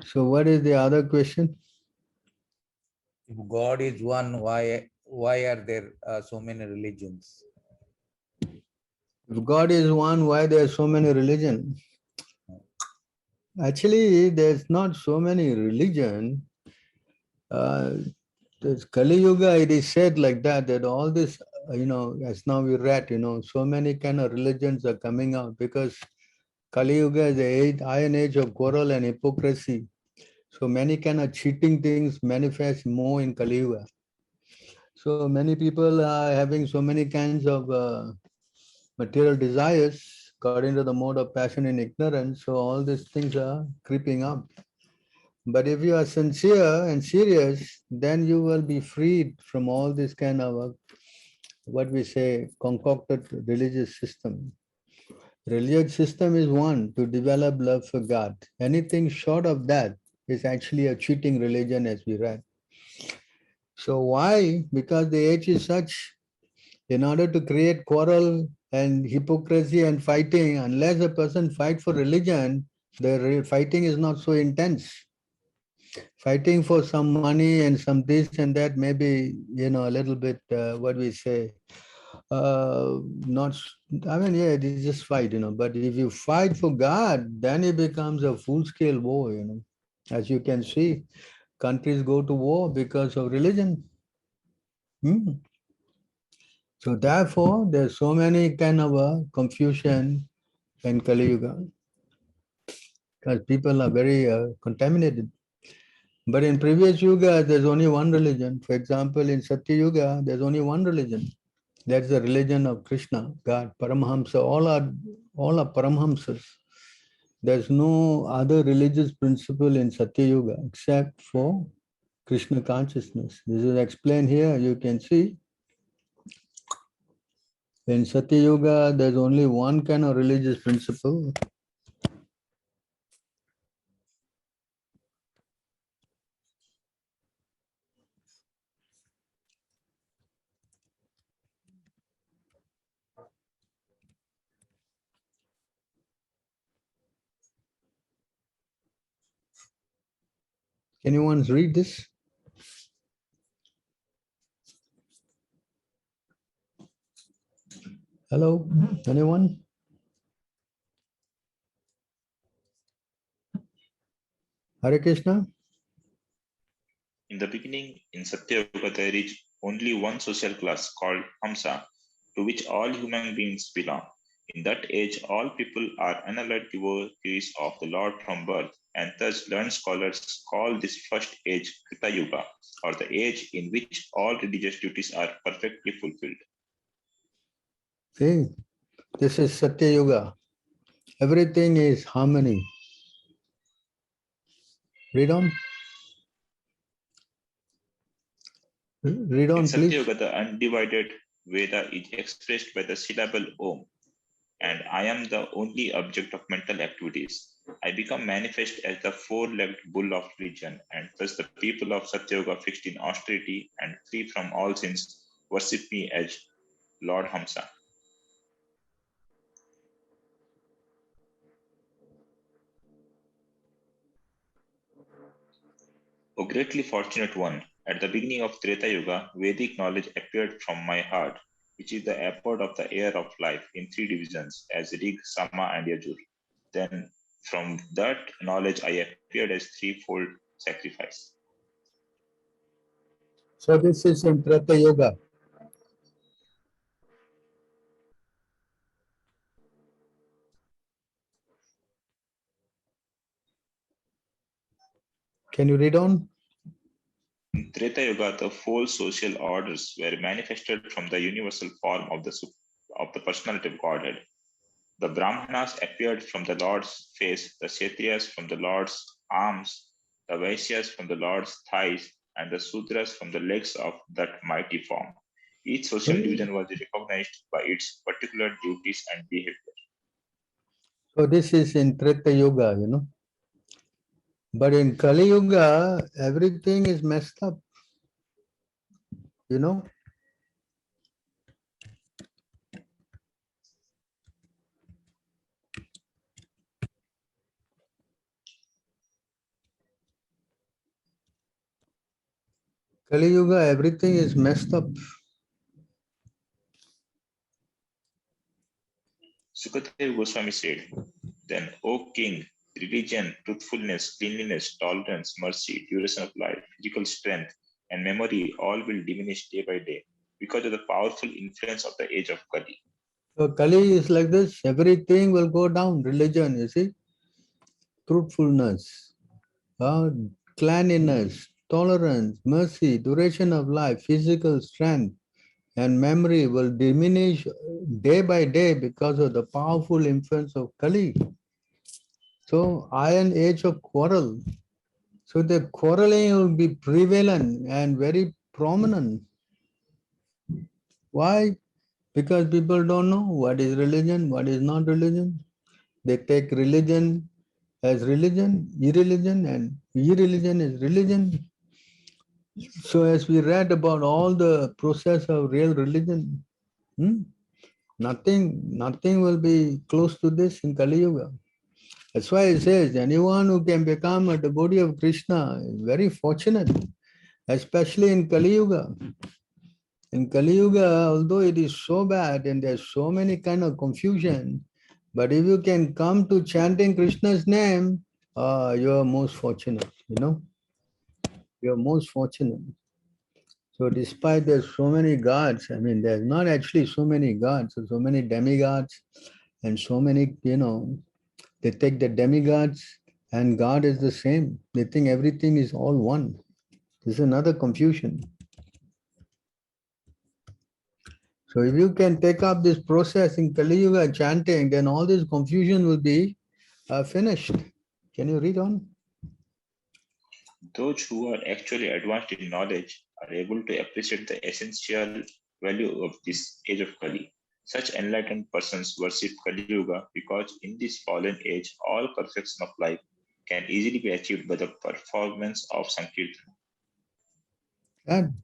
So what is the other question? If God is one, why are there so many religions? If God is one, why there are so many religions? Actually, there's not so many religion. This Kali Yuga, it is said like that, that all this, as now we read, so many kind of religions are coming out because Kali Yuga is the iron age of quarrel and hypocrisy. So many kind of cheating things manifest more in Kali Yuga. So many people are having so many kinds of material desires according to the mode of passion and ignorance. So all these things are creeping up. But if you are sincere and serious, then you will be freed from all this kind of what we say concocted religious system. Religious system is one to develop love for God. Anything short of that is actually a cheating religion, as we read. So why? Because the age is such. In order to create quarrel and hypocrisy and fighting, unless a person fight for religion, the fighting is not so intense. Fighting for some money and some this and that, maybe a little bit what we say, not. I mean, yeah, it is just fight, But if you fight for God, then it becomes a full-scale war, As you can see, countries go to war because of religion. Hmm. So therefore, there's so many kind of confusion in Kali Yuga because people are very contaminated. But in previous Yuga, there's only one religion. For example, in Satya Yuga, there's only one religion. That's the religion of Krishna, God, Paramahamsa. All are Paramahamsas. There's no other religious principle in Satya Yuga except for Krishna consciousness. This is explained here. You can see in Satya Yuga, there's only one kind of religious principle. Can you once read this? Hello, anyone? Hare Krishna? In the beginning, in Satya Yuga, there is only one social class called Hamsa, to which all human beings belong. In that age, all people are unalloyed devotees of the Lord from birth, and thus learned scholars call this first age Krita Yuga, or the age in which all religious duties are perfectly fulfilled. See, this is Satya Yuga. Everything is harmony. Read on. Read In on, Satya please. Yuga, the undivided Veda is expressed by the syllable Om, and I am the only object of mental activities. I become manifest as the four-legged bull of religion, and thus the people of Satyyoga, fixed in austerity and free from all sins, worship me as Lord Hamsa. O greatly fortunate one, at the beginning of Treta Yuga, Vedic knowledge appeared from my heart, which is the abode of the air of life in three divisions as Rig, Sama, and Yajur. Then from that knowledge I appeared as threefold sacrifice. So this is in Treta Yoga. Can you read on? In Treta Yuga, the four social orders were manifested from the universal form of the personality of Godhead. The Brahmanas appeared from the Lord's face, the Kshatriyas from the Lord's arms, the Vaishyas from the Lord's thighs, and the Sudras from the legs of that mighty form. Each social division was recognized by its particular duties and behavior. So this is in Treta Yoga, But in Kali Yuga, everything is messed up, you know. Kali Yuga, everything is messed up. Sukadeva Goswami said, then, O king, religion, truthfulness, cleanliness, tolerance, mercy, duration of life, physical strength, and memory all will diminish day by day because of the powerful influence of the age of Kali. So Kali is like this, everything will go down. Religion, you see, truthfulness, cleanliness, tolerance, mercy, duration of life, physical strength, and memory will diminish day by day because of the powerful influence of Kali. So iron age of quarrel. So the quarreling will be prevalent and very prominent. Why? Because people don't know what is religion, what is not religion. They take religion as religion, irreligion, and irreligion is religion. So as we read about all the process of real religion, nothing will be close to this in Kali Yuga. That's why it says anyone who can become a devotee of Krishna is very fortunate, especially in Kali Yuga. In Kali Yuga, although it is so bad and there's so many kind of confusion, but if you can come to chanting Krishna's name, you are most fortunate, you are most fortunate. So despite there's so many gods, I mean, there's not actually so many gods, there's so many demigods and so many, they take the demigods and God is the same. They think everything is all one. This is another confusion. So if you can take up this process in Kali Yuga chanting, then all this confusion will be finished. Can you read on? Those who are actually advanced in knowledge are able to appreciate the essential value of this age of Kali. Such enlightened persons worship Kali Yuga because in this fallen age, all perfection of life can easily be achieved by the performance of Sankirtan. And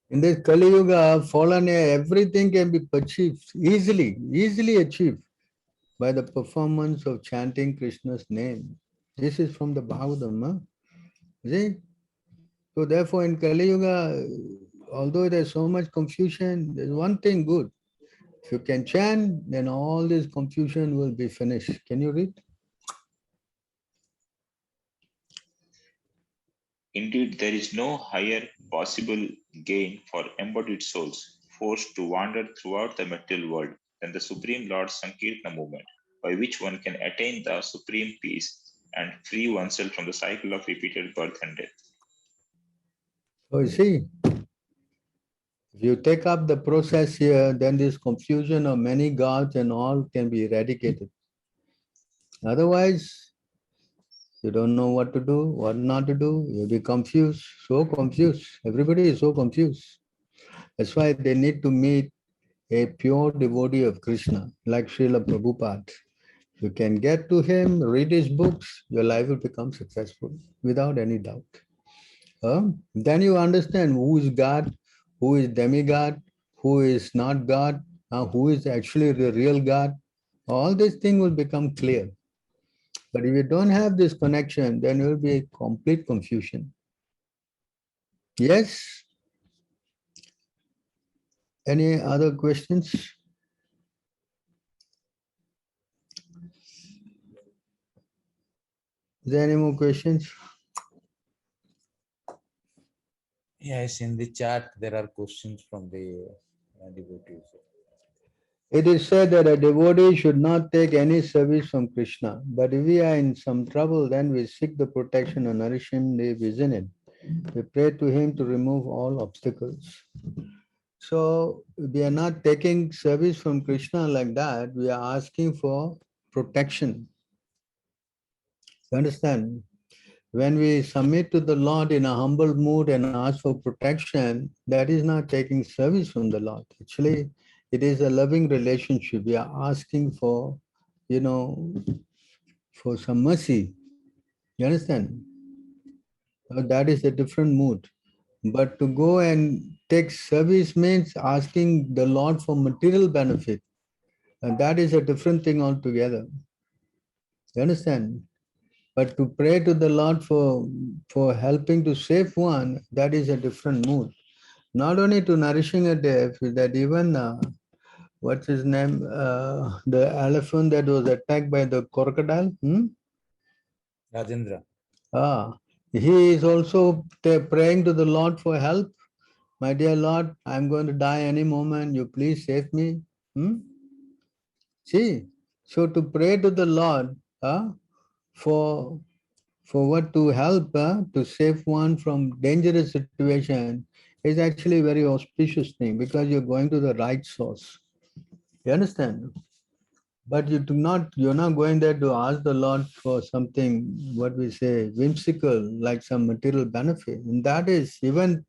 in this Kali Yuga, fallen age, everything can be achieved easily achieved by the performance of chanting Krishna's name. This is from the Bhagavatam. Huh? See? So therefore in Kali Yuga, although there's so much confusion, there's one thing good. If you can chant, then all this confusion will be finished. Can you read? Indeed, there is no higher possible gain for embodied souls forced to wander throughout the material world than the Supreme Lord's Sankirtana movement, by which one can attain the supreme peace and free oneself from the cycle of repeated birth and death. So you see, if you take up the process here, then this confusion of many gods and all can be eradicated. Otherwise, you don't know what to do, what not to do, you'll be confused, so confused. Everybody is so confused. That's why they need to meet a pure devotee of Krishna, like Srila Prabhupada. You can get to him, read his books, your life will become successful without any doubt. Then you understand who is God, who is demigod, who is not God, who is actually the real God. All these things will become clear. But if you don't have this connection, then it will be a complete confusion. Yes? Any other questions? Is there any more questions? Yes, in the chat there are questions from the devotees. It is said that a devotee should not take any service from Krishna. But if we are in some trouble, then we seek the protection of Narsimha within it. We pray to him to remove all obstacles. So we are not taking service from Krishna like that. We are asking for protection. You understand? When we submit to the Lord in a humble mood and ask for protection, that is not taking service from the Lord. Actually, it is a loving relationship. We are asking for, for some mercy. You understand? That is a different mood. But to go and take service means asking the Lord for material benefit. And that is a different thing altogether. You understand? But to pray to the Lord for helping to save one, that is a different mood. Not only to nourishing a deaf, that even what's his name, the elephant that was attacked by the crocodile. Rajendra. He is also praying to the Lord for help. My dear Lord, I'm going to die any moment. You please save me. See, so to pray to the Lord for what to help to save one from dangerous situation is actually a very auspicious thing because you're going to the right source. You understand? But you're not going there to ask the Lord for something, what we say, whimsical, like some material benefit. And that is, even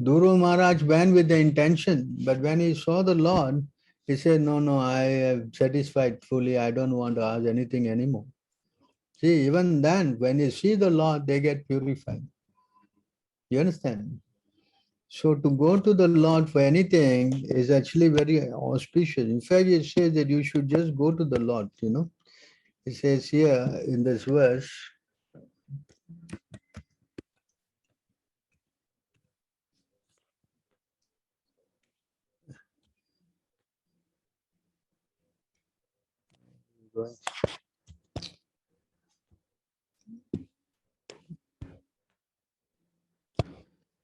Dhuru Maharaj went with the intention, but when he saw the Lord, he said, no, I am satisfied fully. I don't want to ask anything anymore. See, even then, when you see the Lord, they get purified. You understand? So to go to the Lord for anything is actually very auspicious. In fact, it says that you should just go to the Lord, It says here in this verse,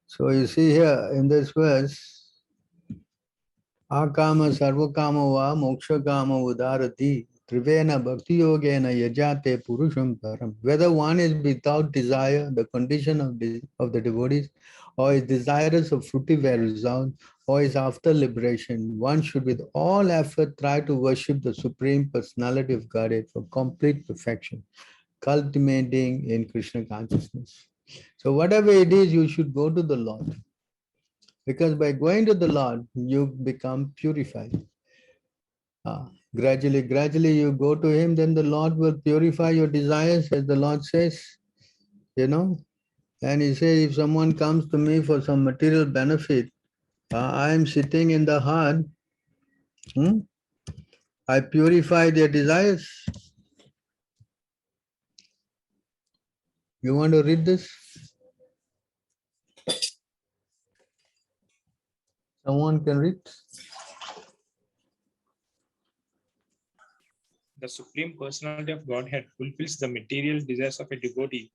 so you see here in this verse, Akama sarvakama va moksha kama udarati trivena bhakti yogena yajate purusham param. Whether one is without desire, the condition of the devotees, or is desirous of fructified result, or is after liberation, one should with all effort try to worship the Supreme Personality of Godhead for complete perfection, culminating in Krishna consciousness. So whatever it is, you should go to the Lord. Because by going to the Lord, you become purified. Gradually you go to Him, then the Lord will purify your desires, as the Lord says, And He says, if someone comes to me for some material benefit, I am sitting in the heart, I purify their desires. You want to read this? Someone can read? The Supreme Personality of Godhead fulfills the material desires of a devotee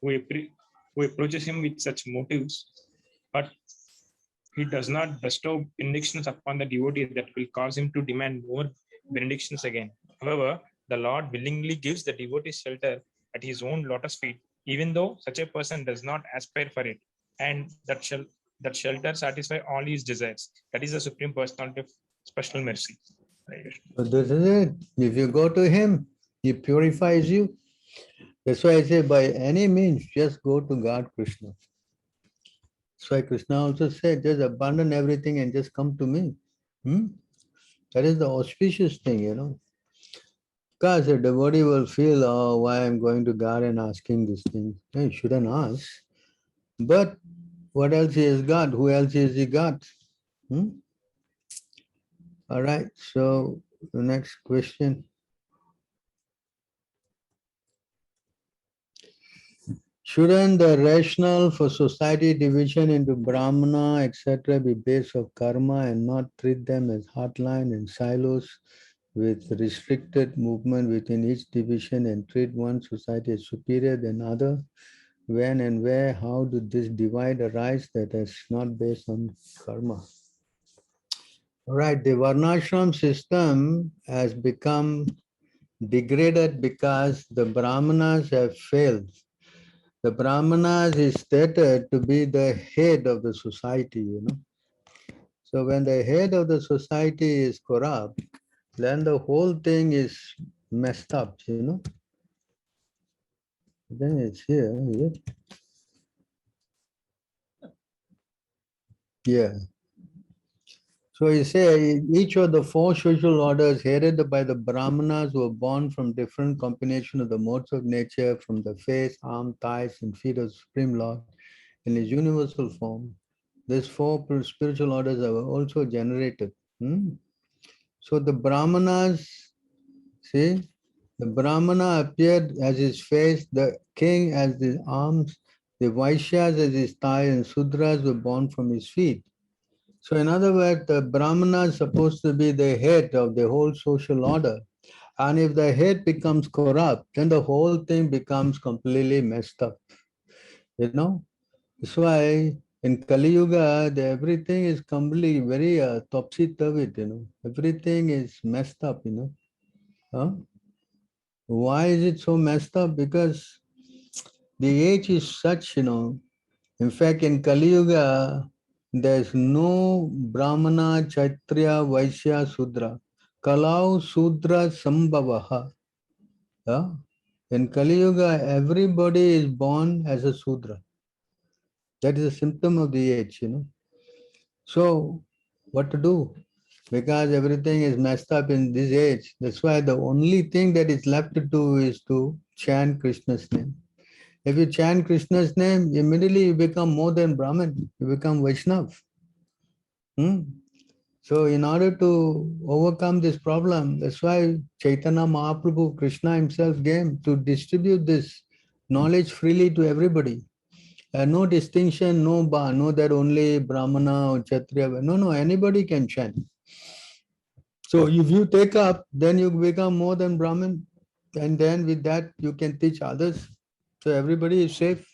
who approaches him with such motives, but he does not bestow benedictions upon the devotee that will cause him to demand more benedictions again. However, the Lord willingly gives the devotee shelter at his own lotus feet, even though such a person does not aspire for it, and that shelter satisfy all his desires. That is the Supreme Personality of Special Mercy. But this is it. If you go to Him, He purifies you. That's why I say, by any means, just go to God, Krishna. That's why Krishna also said, just abandon everything and just come to me. That is the auspicious thing, Because a devotee will feel, oh, why I'm going to God and asking this thing. No, you shouldn't ask. But what else he has got? Who else has he got? All right, so the next question. Shouldn't the rationale for society division into Brahmana, etc. be based of karma and not treat them as hotline and silos with restricted movement within each division and treat one society as superior than other? When and where, how did this divide arise that is not based on karma? All right, the Varnashram system has become degraded because the Brahmanas have failed. The Brahmanas is stated to be the head of the society, So when the head of the society is corrupt, then the whole thing is messed up, Then it's here, is it? Yeah. So you say each of the four social orders headed by the Brahmanas were born from different combination of the modes of nature from the face, arm, thighs, and feet of Supreme Lord in his universal form. These four spiritual orders are also generated. So the Brahmanas, see, The Brahmana appeared as his face, the king as his arms, the Vaishyas as his thigh, and Sudras were born from his feet. So in other words, the Brahmana is supposed to be the head of the whole social order. And if the head becomes corrupt, then the whole thing becomes completely messed up. You know, that's why in Kali Yuga, everything is completely very topsy-turvy, Everything is messed up. Huh? Why is it so messed up? Because the age is such. In fact, in Kali Yuga, there's no Brahmana, Kshatriya, Vaishya, Sudra. Kalau Sudra Sambhavaha. Yeah? In Kali Yuga, everybody is born as a Sudra. That is a symptom of the age. So, what to do? Because everything is messed up in this age. That's why the only thing that is left to do is to chant Krishna's name. If you chant Krishna's name, immediately you become more than Brahmin. You become Vaishnav. So in order to overcome this problem, that's why Chaitanya Mahaprabhu, Krishna himself came to distribute this knowledge freely to everybody. No distinction, no that only Brahmana or Kshatriya. No, anybody can chant. So if you take up, then you become more than Brahmin. And then with that, you can teach others. So everybody is safe.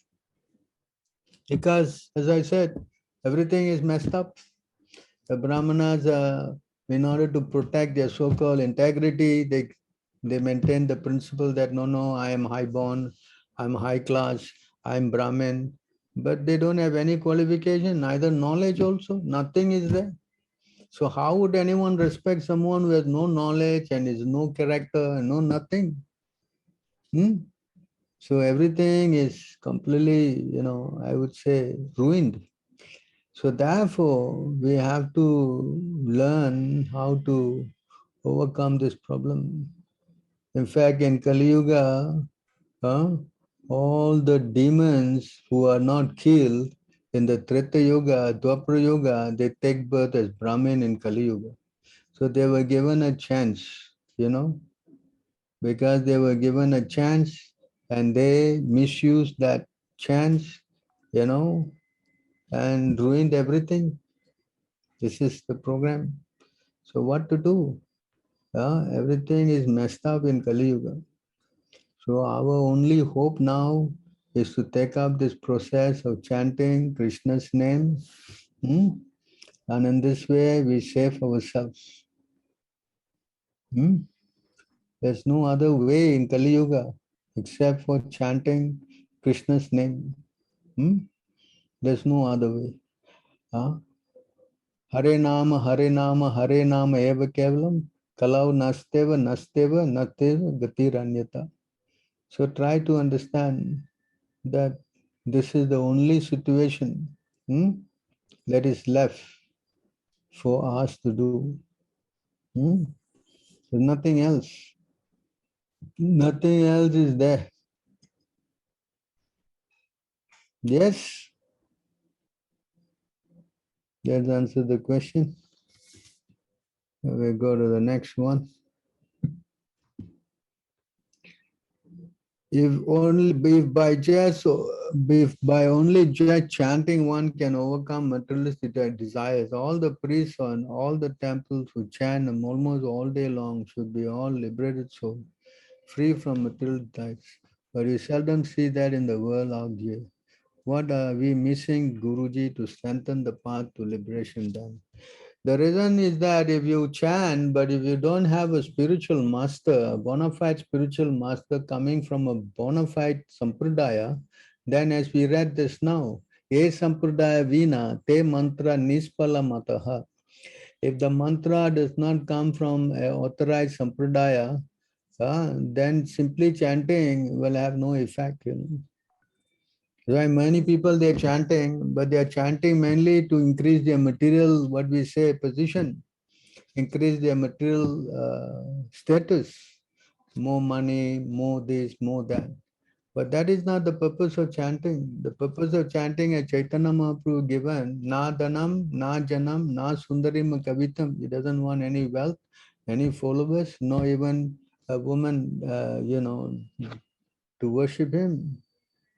Because, as I said, everything is messed up. The Brahmanas, in order to protect their so-called integrity, they maintain the principle that no, I am high-born, I'm high class, I'm Brahmin. But they don't have any qualification, neither knowledge also, nothing is there. So how would anyone respect someone who has no knowledge and is no character, no nothing? So everything is completely, I would say, ruined. So therefore, we have to learn how to overcome this problem. In fact, in Kali Yuga, all the demons who are not killed in the Treta Yuga, Dwapara Yuga, they take birth as Brahmin in Kali Yuga. So they were given a chance, because they were given a chance and they misused that chance, and ruined everything. This is the program. So what to do? Everything is messed up in Kali Yuga. So our only hope now is to take up this process of chanting Krishna's name. And in this way, we save ourselves. There's no other way in Kali Yuga except for chanting Krishna's name. There's no other way. Hare Nama, Hare Nama, Hare Nama eva kevalam, kalau nasteva, nasteva, nateva, gatiranyata. So try to understand that this is the only situation that is left for us to do. There's nothing else. Nothing else is there. Yes? Let's answer the question. We go to the next one. If by only just chanting one can overcome materialistic desires, all the priests and all the temples who chant almost all day long should be all liberated souls, free from material desires. But we seldom see that in the world out here. What are we missing, Guruji, to strengthen the path to liberation then? The reason is that if you chant, but if you don't have a spiritual master, a bona fide spiritual master coming from a bona fide sampradaya, then as we read this now, ye sampradaya vina te mantra nispala mataha. If the mantra does not come from an authorized sampradaya, then simply chanting will have no effect. Why many people they're chanting, but they're chanting mainly to increase their material, what we say, position, increase their material status, more money, more this, more that. But that is not the purpose of chanting. The purpose of chanting, as Chaitanya Mahaprabhu given, na dhanam, na janam, na sundarim kavitam. He doesn't want any wealth, any followers, no even a woman, to worship him.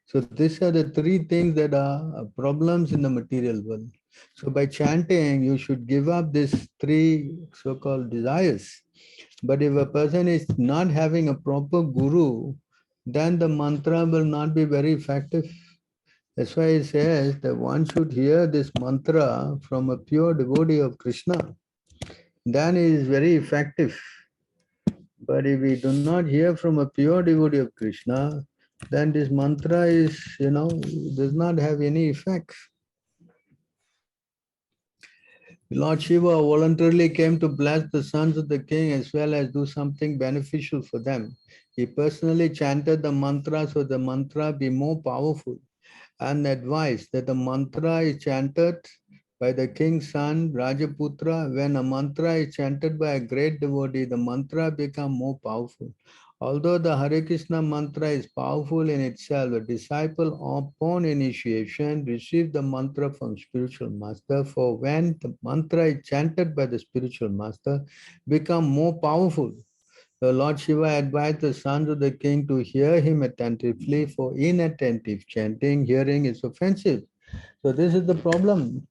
So these are the three things that are problems in the material world. So by chanting, you should give up these three so-called desires. But if a person is not having a proper guru, then the mantra will not be very effective. That's why it says that one should hear this mantra from a pure devotee of Krishna. Then it is very effective. But if we do not hear from a pure devotee of Krishna, then this mantra is, does not have any effect. Lord Shiva voluntarily came to bless the sons of the king as well as do something beneficial for them. He personally chanted the mantra so the mantra be more powerful and advised that the mantra is chanted by the king's son, Rajaputra. When a mantra is chanted by a great devotee, the mantra becomes more powerful. Although the Hare Krishna mantra is powerful in itself, a disciple upon initiation receives the mantra from spiritual master. For when the mantra is chanted by the spiritual master, become more powerful. The Lord Shiva advised the sons of the king to hear him attentively, for inattentive chanting, hearing is offensive. So this is the problem.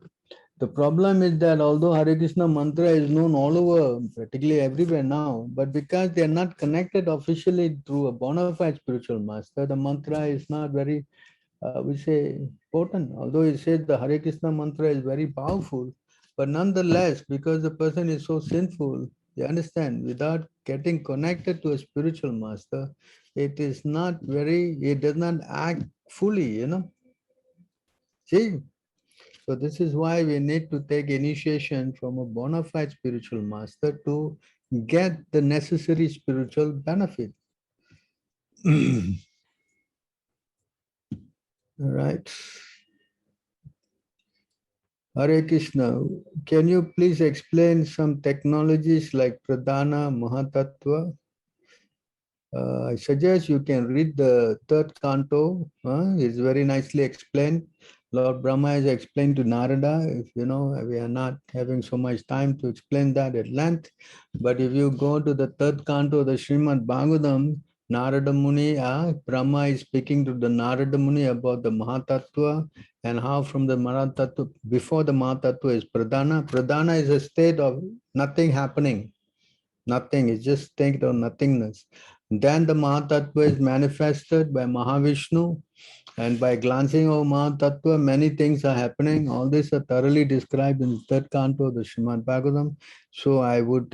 The problem is that although Hare Krishna mantra is known all over, practically everywhere now, but because they are not connected officially through a bona fide spiritual master, the mantra is not very, we say, potent. Although it says the Hare Krishna mantra is very powerful, but nonetheless, because the person is so sinful, you understand, without getting connected to a spiritual master, it is not very, it does not act fully, See? So this is why we need to take initiation from a bona fide spiritual master to get the necessary spiritual benefit. All right. Hare Krishna, can you please explain some technologies like Pradhana, Mahatattva? I suggest you can read the third canto. It's very nicely explained. Lord Brahma has explained to Narada. If we are not having so much time to explain that at length, but if you go to the third canto, the Srimad Bhagavatam, Narada Muni, Brahma is speaking to the Narada Muni about the Mahatattva and how from the Mahatattva, before the Mahatattva is Pradhana. Pradhana is a state of nothing happening. Nothing, it's just state of nothingness. Then the Mahatattva is manifested by Mahavishnu, and by glancing over Mahatattva, many things are happening. All these are thoroughly described in the third canto of the Srimad Bhagavatam. So I would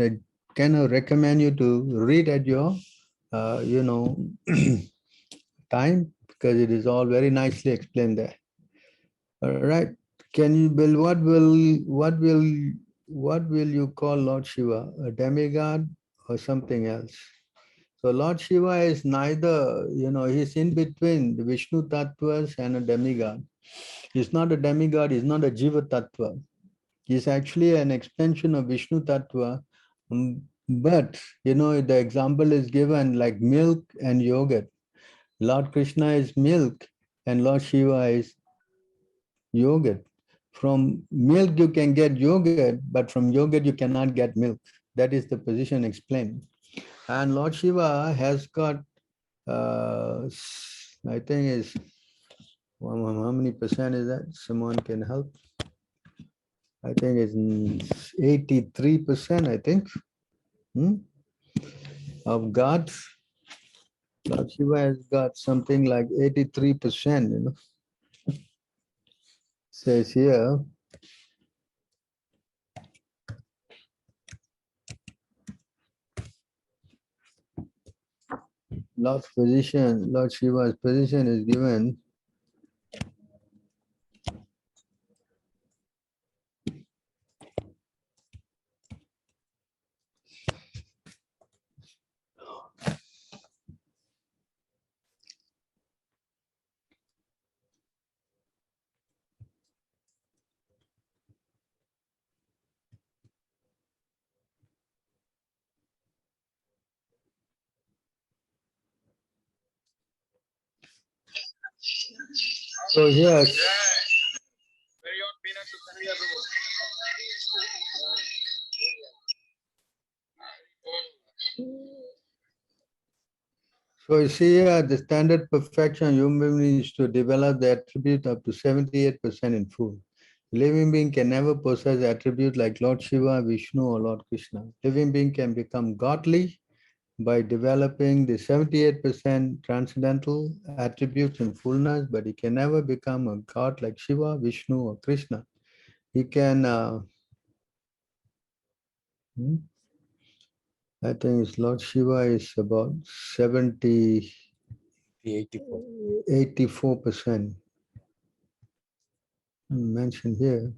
kind of recommend you to read at your, time, because it is all very nicely explained there. All right. Can you, Bill, what will you call Lord Shiva? A demigod or something else? So Lord Shiva is neither, he's in between the Vishnu Tattvas and a demigod. He's not a demigod, he's not a Jiva Tattva. He's actually an extension of Vishnu Tattva. But, the example is given like milk and yogurt. Lord Krishna is milk and Lord Shiva is yogurt. From milk you can get yogurt, but from yogurt you cannot get milk. That is the position explained. And Lord Shiva has got, I think is, how many percent is that? Someone can help. I think it's 83%, I think, of God. Lord Shiva has got something like 83%, Says here, Lord Shiva's position is given. So here, So you see here, the standard perfection, human beings to develop the attribute up to 78% in full. Living being can never possess attribute like Lord Shiva, Vishnu, or Lord Krishna. Living being can become godly by developing the 78% transcendental attributes in fullness, but he can never become a god like Shiva, Vishnu, or Krishna. He can, I think it's Lord Shiva is about 84. 84% mentioned here.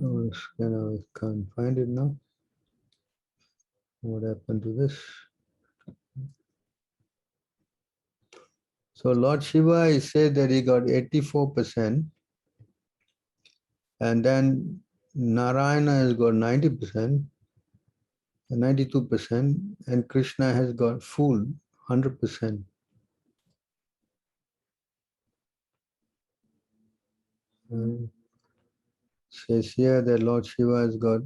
Oh, I can't find it now. What happened to this? So Lord Shiva, he said that he got 84%, and then Narayana has got 90%, 92%, and Krishna has got full 100%. Says here that Lord Shiva has got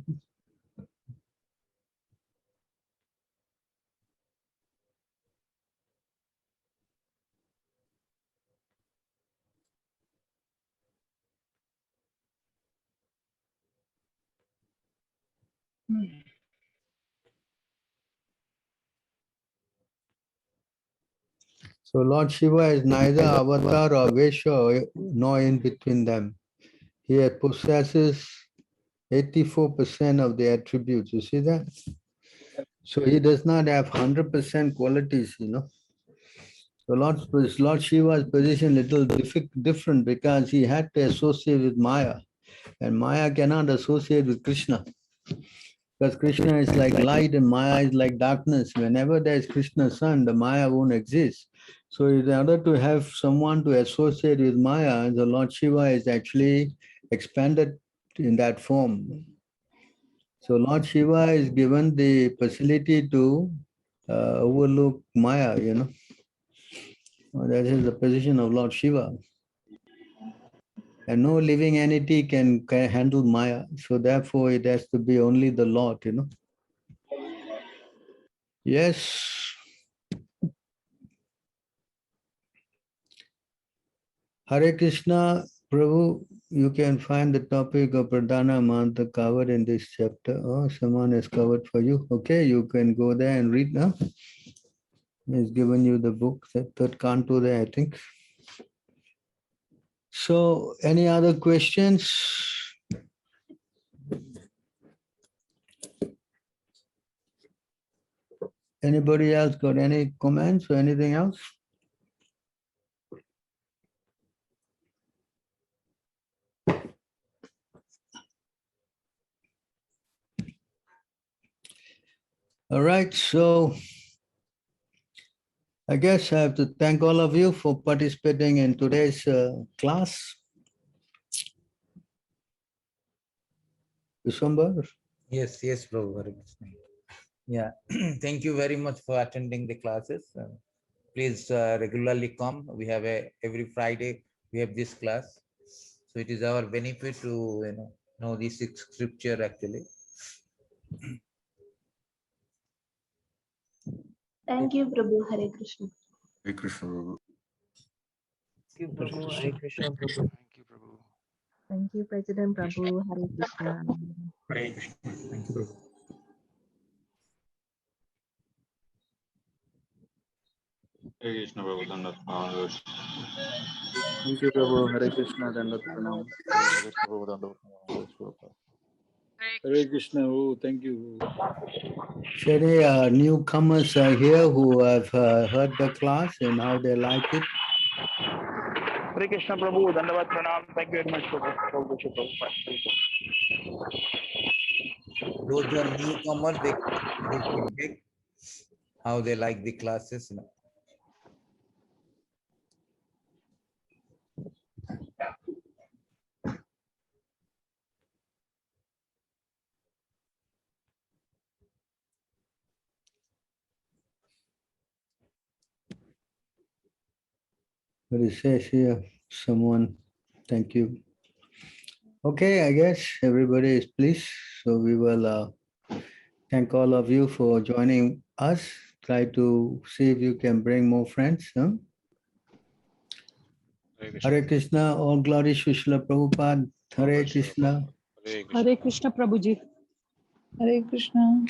so Lord Shiva is neither avatar or Vesha nor in between them. He possesses 84% of the attributes. You see that? So he does not have 100% qualities, So Lord Shiva's position little different because he had to associate with Maya, and Maya cannot associate with Krishna. Because Krishna is like light and Maya is like darkness. Whenever there is Krishna's son, the Maya won't exist. So in order to have someone to associate with Maya, the Lord Shiva is actually expanded in that form. So Lord Shiva is given the facility to overlook Maya, That is the position of Lord Shiva. And no living entity can handle Maya. So therefore it has to be only the Lord, Yes. Hare Krishna, Prabhu, you can find the topic of Pradhana Mantra covered in this chapter. Oh, someone has covered for you. Okay, you can go there and read now. He's given you the book, that third canto there, I think. So, any other questions? Anybody else got any comments or anything else? All right, so I guess I have to thank all of you for participating in today's class. Vishwambar? Yes, Prabhu. Hare Krishna. Yeah, thank you very much for attending the classes. Please regularly come. We have every Friday we have this class, so it is our benefit to know this scripture actually. Thank you, Prabhu. Hare Krishna. Hare Krishna, Prabhu. Thank you, Prabhu. Hare Krishna, Prabhu. Thank you, Prabhu. Thank you, President Prabhu. Hare Krishna. Hare Krishna. Thank you, Prabhu. Hare Krishna, Prabhu. Dandavat Pranam. Thank you, Prabhu. Hare Krishna, Dandavat Pranam. Hare Krishna, Prabhu. Dandavat Pranam. Hare Prabhupada. Hare Krishna, oh, thank you. So any newcomers are here who have heard the class and how they like it? Hare Krishna, Prabhu. Dandavat Pranam. Thank you very much, Prabhu. Those who are newcomers, they give feedback how they like the classes. But it says here, someone, thank you. Okay, I guess everybody is pleased. So we will thank all of you for joining us. Try to see if you can bring more friends. Huh? Hare Krishna, all glory to Srila Prabhupada. Hare Krishna. Hare Krishna Prabhuji. Hare Krishna.